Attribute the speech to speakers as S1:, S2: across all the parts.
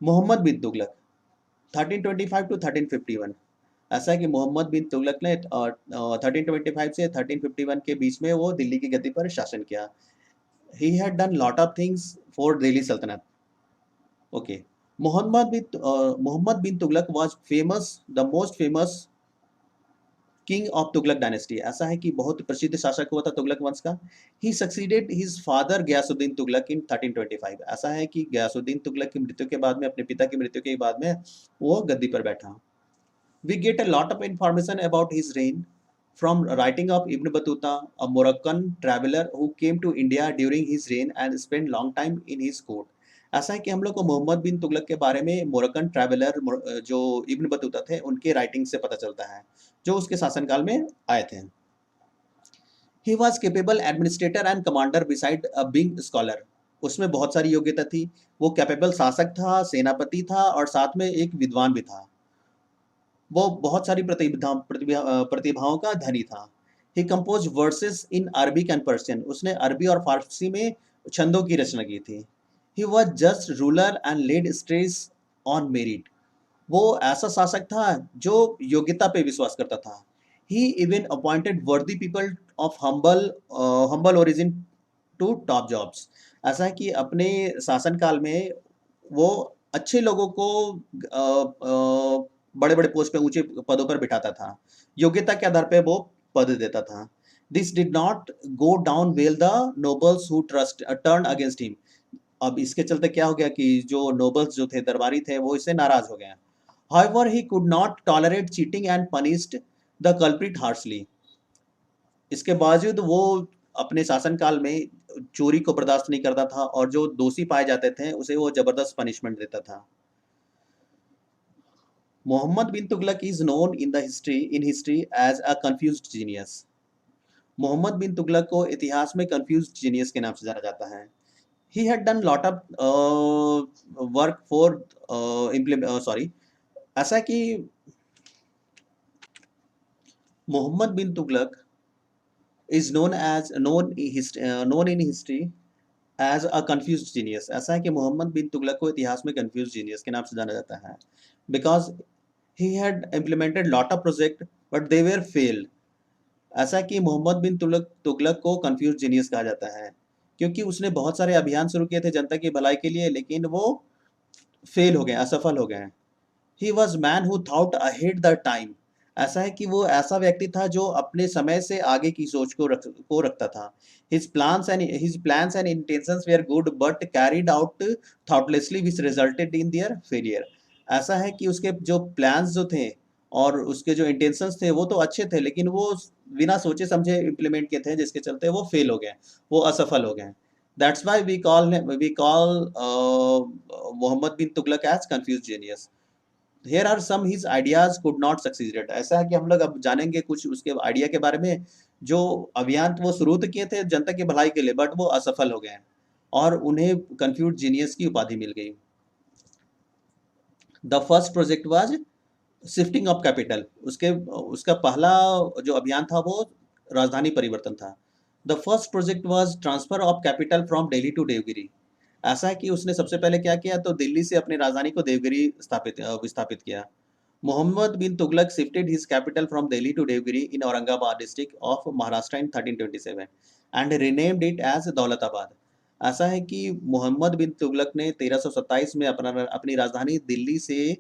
S1: Mohammad bin Tughlaq 1325 to 1351। ऐसा है कि मोहम्मद बिन तुगलक ने 1325 से 1351 के बीच में वो दिल्ली की गद्दी पर शासन किया। He had done lot of things for Delhi Saltanat. Okay. Mohammad bin Tughlaq was famous, the most famous king of Tughlaq dynasty. ऐसा है कि बहुत प्रसिद्ध शासक हुआ था तुगलक वंश का। He succeeded his father Ghiyasuddin Tughlaq in 1325। ऐसा है कि गयासुद्दीन तुगलक की मृत्यु के बाद में, अपने पिता की मृत्यु के बाद में, वो गद्दी पर बैठा। We get a lot of information about his reign from writing of Ibn Battuta, a Moroccan traveler who came to India during his reign and spent long time in his court। ऐसा है कि हम लोग को मोहम्मद बिन तुगलक के बारे में Moroccan traveller जो इब्न बतूता थे उनके राइटिंग से पता चलता है, जो उसके शासनकाल में आए थे। He was capable administrator and commander beside a big scholar. उसमें बहुत सारी योग्यता थी। वो कैपेबल शासक था, सेनापति था और साथ में एक विद्वान भी था। वो बहुत सारी प्रतिभाओं का धनी था। He compose verses in Arabic and Persian. उसने अरबी और फारसी में छंदों की रचना की थी। He was just ruler and laid stress on merit. वो ऐसा शासक था जो योग्यता पे विश्वास करता था। He even appointed worthy people of humble origin to top jobs. ऐसा है कि अपने शासनकाल में वो अच्छे लोगों को बड़े बड़े पोस्ट पे, ऊंचे पदों पर बिठाता था। योग्यता के आधार पे वो पद देता था। This did not go down well the nobles who trust turn against him. अब इसके चलते क्या हो गया कि जो नोबल्स जो थे, दरबारी थे, वो इससे नाराज हो गए। However, he could not tolerate cheating and punished the culprit harshly। इसके बावजूद वो अपने शासनकाल में चोरी को बर्दाश्त नहीं करता था और जो दोषी पाए जाते थे उसे वो जबरदस्त पनिशमेंट देता था। Mohammad bin Tughlaq is known in history as a confused genius. Mohammad bin Tughlaq को इतिहास में कंफ्यूज्ड जीनियस के नाम से जाना जाता है। He had done lot of work for implement sorry. ऐसा कि Mohammad bin Tughlaq is known in history as a confused genius। ऐसा है कि मोहम्मद बिन तुगलक को इतिहास में confused genius के नाम से जाना जाता है। Because he had implemented lot of project but they were failed। ऐसा कि मोहम्मद बिन तुगलक तुगलक को confused genius कहा जाता है क्योंकि उसने बहुत सारे अभियान शुरू किए थे जनता की भलाई के लिए, लेकिन वो फेल हो गए, असफल हो गए। He was man who thought ahead the time. ऐसा है कि वो ऐसा व्यक्ति था जो अपने समय से आगे की सोच को रखता था। His plans and intentions were good but carried out thoughtlessly which resulted in their failure. ऐसा है कि उसके जो प्लान्स जो थे और उसके जो इंटेंशंस थे वो तो अच्छे थे, लेकिन वो बिना सोचे समझे इम्प्लीमेंट किए थे, जिसके चलते वो फेल हो गए, वो असफल हो गए। That's why we call Muhammad bin Tughlaq as confused genius. Here are some his ideas could not succeeded। ऐसा है कि हम लोग अब जानेंगे कुछ उसके आइडिया के बारे में, जो अभियान वो शुरू तो किए थे जनता की भलाई के लिए, बट वो असफल हो गए और उन्हें कंफ्यूज जीनियस की उपाधि मिल गई। The first project was shifting of capital. उसके उसका पहला जो अभियान था वो राजधानी परिवर्तन था। The first project was transfer of capital from Delhi to Devagiri. ऐसा है कि उसने सबसे पहले क्या किया, तो दिल्ली से अपनी राजधानी को देवगिरी विस्थापित किया। Muhammad bin Tughlaq shifted his capital from Delhi to Devgiri in Aurangabad district of Maharashtra in 1327 and renamed it as Daulatabad. ऐसा है कि मोहम्मद बिन तुगलक ने 1327 में अपनी राजधानी दिल्ली से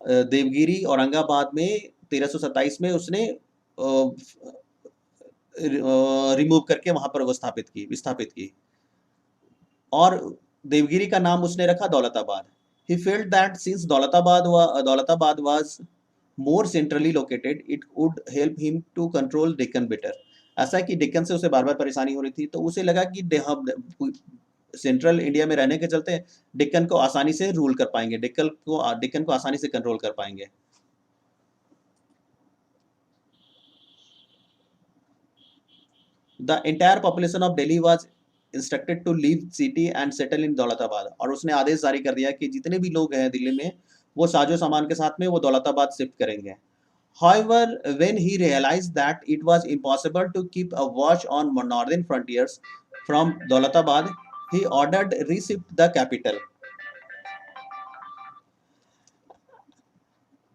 S1: देवगिरी औरंगाबाद में 1327 में उसने रिमूव करके वहां पर वो विस्थापित की और देवगिरी का नाम उसने रखा Daulatabad. He felt that since Daulatabad was more centrally located, it would help him to control Deccan better। ऐसा है कि डेक्कन से उसे बार बार परेशानी हो रही थी, तो उसे लगा कि हम सेंट्रल इंडिया में रहने के चलते डेक्कन को आसानी से रूल कर पाएंगे, डेक्कन को आसानी से कंट्रोल कर पाएंगे। The entire population of Delhi was instructed to leave city and settle in Daulatabad. और उसने आदेश जारी कर दिया कि जितने भी लोग हैं दिल्ली में, वो साजो सामान के साथ में वो दौलताबाद शिफ्ट करेंगे। However, when he realized that it was impossible to keep a watch on northern frontiers from Daulatabad, he ordered reshift the capital।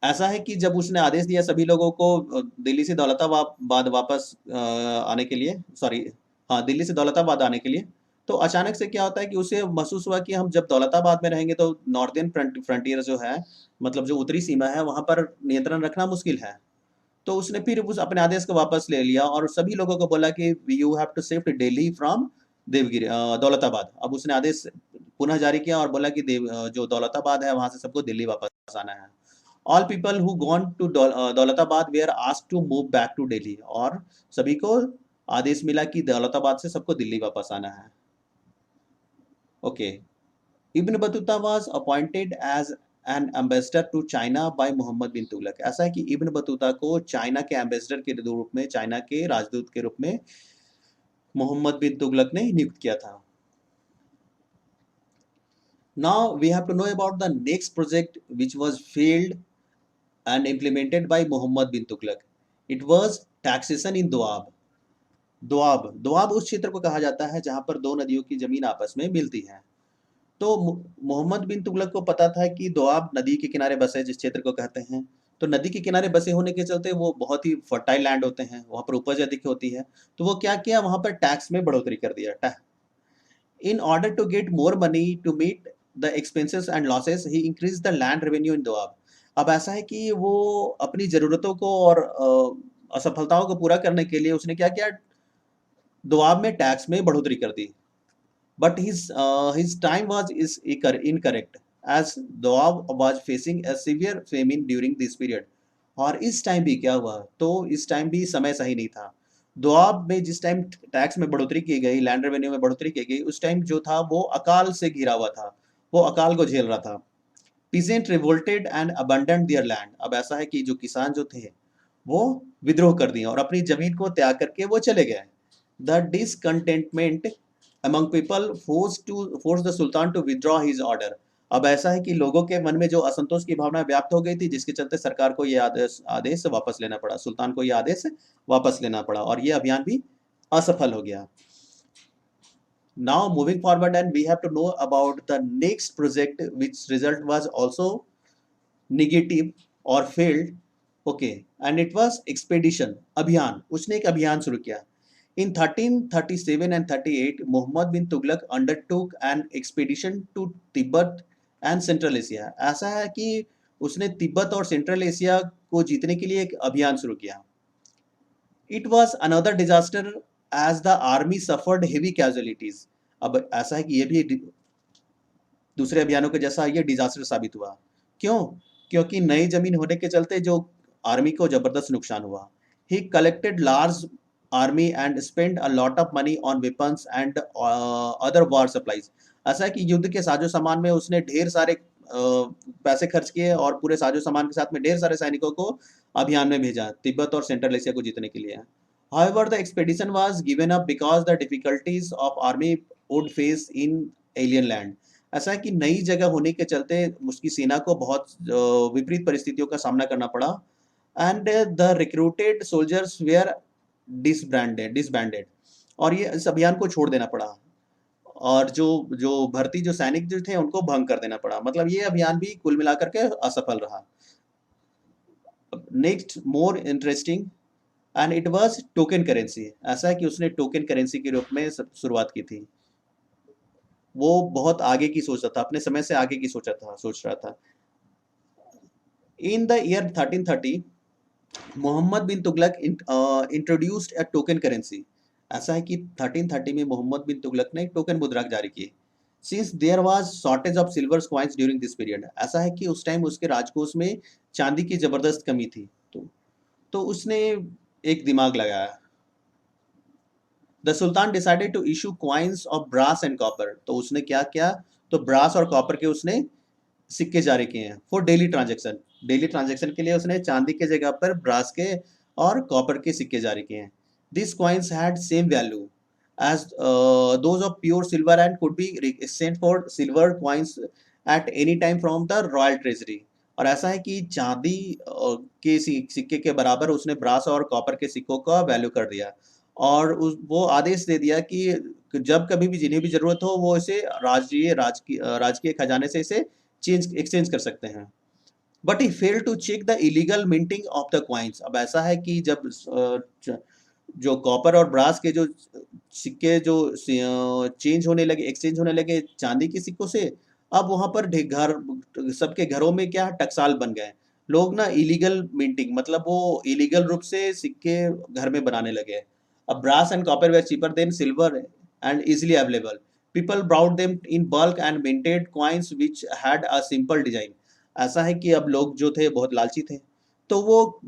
S1: ऐसा है कि जब उसने आदेश दिया सभी लोगों को दिल्ली से दौलताबाद वापस आने के लिए, सॉरी, हाँ, दिल्ली से दौलताबाद आने के लिए, तो अचानक से क्या होता है कि उसे महसूस हुआ कि हम जब दौलताबाद में रहेंगे तो नॉर्दर्न फ्रंटियर जो है, मतलब जो उत्तरी सीमा है, वहाँ पर नियंत्रण रखना मुश्किल है। तो उसने फिर उस अपने आदेश को वापस ले लिया और सभी लोगों को बोला कि you have to shift Delhi from Devagiri, Daulatabad. अब उसने आदेश पुनः जारी किया और बोला कि जो दौलताबाद है वहां से सबको दिल्ली वापस आना है। All people who gone to Daulatabad were asked to move back to Delhi, और सभी को आदेश मिला कि दौलताबाद से सबको दिल्ली वापस आना है। Okay. Ibn Battuta was appointed as an ambassador to China by Mohammad bin Tughlaq. ऐसा है कि इब्न बतूता को चाइना के एम्बेसडर के रूप में, चाइना के राजदूत के रूप में मोहम्मद बिन तुगलक ने नियुक्त किया था। Now we have to know about the next project which was failed and implemented by Muhammad bin Tughlaq. It was taxation in Doab. Doab उस क्षेत्र को कहा जाता है जहां पर दो नदियों की जमीन आपस में मिलती है। तो मोहम्मद बिन तुगलक को पता था कि दोआब नदी के किनारे बसे जिस क्षेत्र को कहते हैं, तो नदी के किनारे बसे होने के चलते वो बहुत ही फर्टाइल लैंड होते हैं, वहां पर उपज अधिक होती है। तो वो क्या किया, वहां पर टैक्स में बढ़ोतरी कर दिया। In order to get more money to meet the expenses and losses he increase the land revenue in Doab. अब ऐसा है कि वो अपनी जरूरतों को और असफलताओं को पूरा करने के लिए उसने क्या किया, दोआब में टैक्स में बढ़ोतरी कर दी। But his time was is incorrect, as Doab was facing a severe famine during this period. और इस टाइम भी क्या हुआ, तो इस टाइम भी समय सही नहीं था। दोआब में जिस टाइम टैक्स में बढ़ोतरी की गई, लैंड रेवेन्यू में बढ़ोतरी की गई, उस टाइम जो था वो अकाल से घिरा हुआ था, वो अकाल को झेल रहा था। Peasant revolted and abundant there land. अब ऐसा है कि जो किसान जो थे वो विद्रोह कर दिए और अपनी जमीन को त्याग करके वो चले गए। The discontentment among people forced the sultan to withdraw his order। अब ऐसा है कि लोगों के मन में जो असंतोष की भावना व्याप्त हो गई थी, जिसके चलते सरकार को ये आदेश वापस लेना पड़ा, सुल्तान को ये आदेश वापस लेना पड़ा, और ये अभियान भी असफल हो गया। Now moving forward, and we have to know about the next project which result was also negative or failed। okay, and it was expedition, अभियान। उसने एक अभियान शुरू किया। In 1337 and 38, Muhammad bin Tughlaq undertook an expedition to Tibet and Central Asia। ऐसा है कि उसने तिब्बत और सेंट्रल एशिया को जीतने के लिए एक अभियान शुरू किया। It was another disaster as the army suffered heavy casualties। अब ऐसा है कि ये भी दूसरे अभियानों के जैसा ये डिजास्टर साबित हुआ। क्यों? क्योंकि नई जमीन होने के चलते जो आर्मी को जबरदस्त नुकसान हुआ। He collected large army and spent a lot of money on weapons and other war supplies। ऐसा है कि युद्ध के साजो सामान में उसने ढेर सारे पैसे खर्च किए और पूरे साजो सामान के साथ में ढेर सारे सैनिकों को अभियान में भेजा तिब्बत और सेंट्रल एशिया को जीतने के लिए। However, the expedition was given up because the difficulties of army would face in alien land। ऐसा है कि नई जगह होने के चलते उसकी सेना को बहुत विपरीत परिस्थितियों का सामना करना पड़ा। And the recruited soldiers were disbanded, और ये इस अभियान को छोड़ देना पड़ा, और जो जो भर्ती जो सैनिक जो थे उनको भंग कर देना पड़ा। मतलब ये अभियान भी कुल मिलाकर के असफल रहा। Next more interesting, and it was token currency. ऐसा है कि उसने टोकन करेंसी के रूप में शुरुआत की थी। वो बहुत आगे की सोच रहा था, अपने समय से आगे की सोच रहा था। In the year 1330 Muhammad bin Tughlaq introduced a token currency. ऐसा है कि 1330 में मोहम्मद बिन तुगलक ने एक टोकन मुद्रा जारी की। Since there was shortage of silver coins during this period. ऐसा है कि उस टाइम उसके राजकोष में चांदी की जबरदस्त कमी थी, तो उसने एक दिमाग लगाया। The sultan decided to issue coins of brass and copper. तो उसने क्या किया, तो ब्रास और कॉपर के उसने सिक्के जारी किए हैं for daily transaction. Daily transaction के लिए उसने चांदी के जगह पर ब्रास के और कॉपर के सिक्के जारी किए हैं। This coins had same value as those of pure silver and could be exchange for silver coins at any time from the royal treasury. और ऐसा है कि चांदी के सिक्के के बराबर उसने ब्रास और कॉपर के सिक्कों का वैल्यू कर दिया, और वो आदेश दे दिया कि जब कभी भी जिन्हें भी जरूरत हो वो इसे राजकीय खजाने से इसे एक्सचेंज कर सकते हैं। But he fail to check the illegal minting of the coins. अब ऐसा है कि जब जो कॉपर और ब्रास के जो सिक्के जो चेंज होने लगे, एक्सचेंज होने लगे चांदी के सिक्कों से, अब वहां पर घर सबके घरों में क्या टकसाल बन गए। लोग ना इलीगल मिंटिंग मतलब वो इलीगल रूप से सिक्के घर में बनाने लगे। अब brass and copper were cheaper than silver and easily available. People brought them in bulk and minted coins which had a simple design. ऐसा है कि अब लोग जो थे बहुत लालची थे, तो वो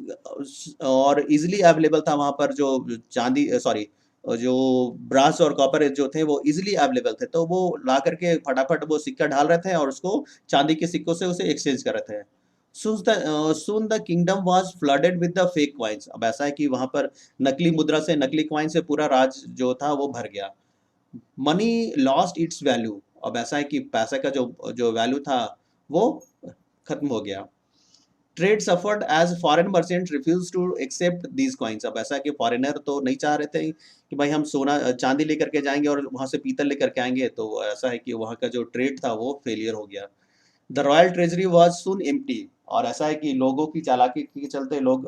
S1: और इजीली अवेलेबल था वहां पर जो चांदी सॉरी जो ब्रास और कॉपर जो थे वो इजीली अवेलेबल थे, तो वो ला करके फटाफट वो सिक्का ढाल रहे थे और उसको चांदी के सिक्कों से उसे एक्सचेंज कर रहे थे। Soon the kingdom was flooded with the fake coins। अब ऐसा है कि वहां पर नकली मुद्रा से, नकली कॉइन से पूरा राज जो था वो भर गया। Money lost its value. अब ऐसा है कि पैसे का जो जो वैल्यू था वो खत्म हो गया। Trade suffered as foreign merchant refuse to accept these coins. अब ऐसा कि फॉरेनर तो नहीं चाह रहे थे कि भाई हम सोना चांदी लेकर के जाएंगे और वहां से पीतल लेकर के आएंगे, तो ऐसा है कि वहां का जो ट्रेड था वो फेलियर हो गया। The royal treasury was soon empty. और ऐसा है कि लोगों की चालाकी के चलते लोग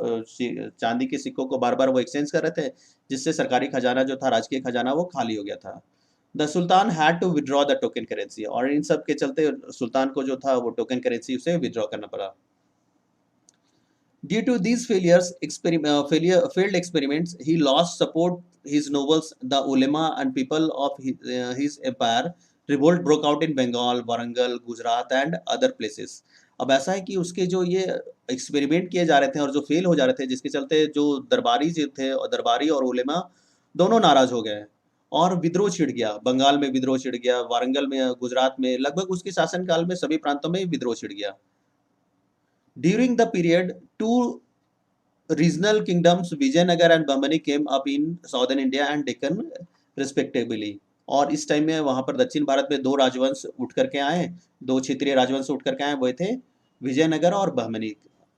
S1: चांदी के सिक्कों को बार बार वो एक्सचेंज कर रहे थे, जिससे सरकारी खजाना जो था, राजकीय खजाना, वो खाली हो गया था। The sultan had to withdraw the token currency. और इन सब के चलते सुल्तान को जो था वो टोकन करेंसी उसे विड्रॉ करना पड़ा। Due to these failed experiments, he lost support. His nobles, the ulema, and people of his empire. Revolt broke out in Bengal, Warangal, Gujarat, and other places. अब ऐसा है कि उसके जो ये एक्सपेरिमेंट किए जा रहे थे और जो फेल हो जा रहे थे, जिसके चलते जो दरबारी जो थे, और दरबारी और उलेमा दोनों नाराज हो गए और विद्रोह छिड़ गया। बंगाल में विद्रोह छिड़ गया, वारंगल में, गुजरात में, लगभग उसके शासनकाल में सभी प्रांतों में विद्रोह छिड़ गया। During the period, two regional kingdoms, Vijayanagar and Bamani, came up in southern India and Deccan respectively। और इस टाइम में वहां पर दक्षिण भारत में दो राजवंश उठ करके आए, दो क्षेत्रीय राजवंश उठ करके आए, वो थे विजयनगर और Bahmani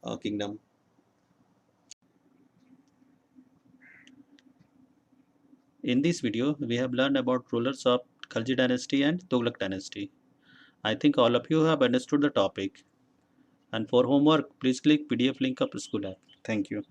S1: kingdom. In this video, we have learned about rulers of Khalji dynasty and Tughlaq dynasty. I think all of you have understood the topic. And for homework, please click PDF link of school app. Thank you.